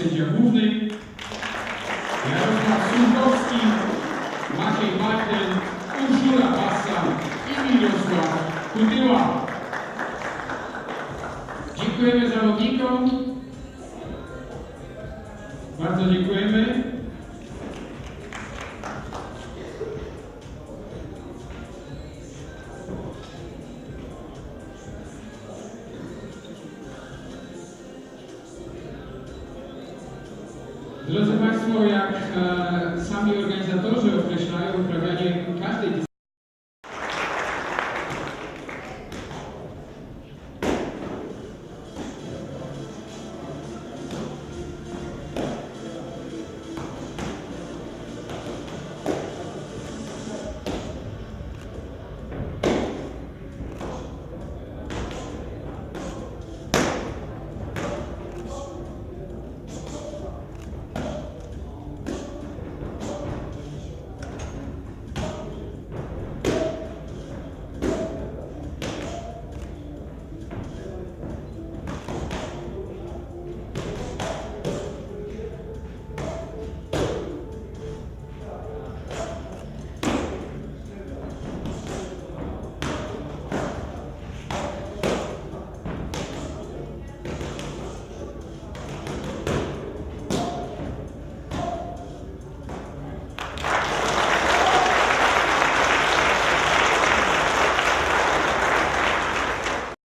sędzia główny, Jarosław Służkowski, Maciej Martel, Urszula Bassa i Mirosław Kutyła. Dziękujemy zawodnikom. Bardzo dziękujemy. Drodzy Państwo, jak sami organizatorzy określają, uprawianie każdej dyscypliny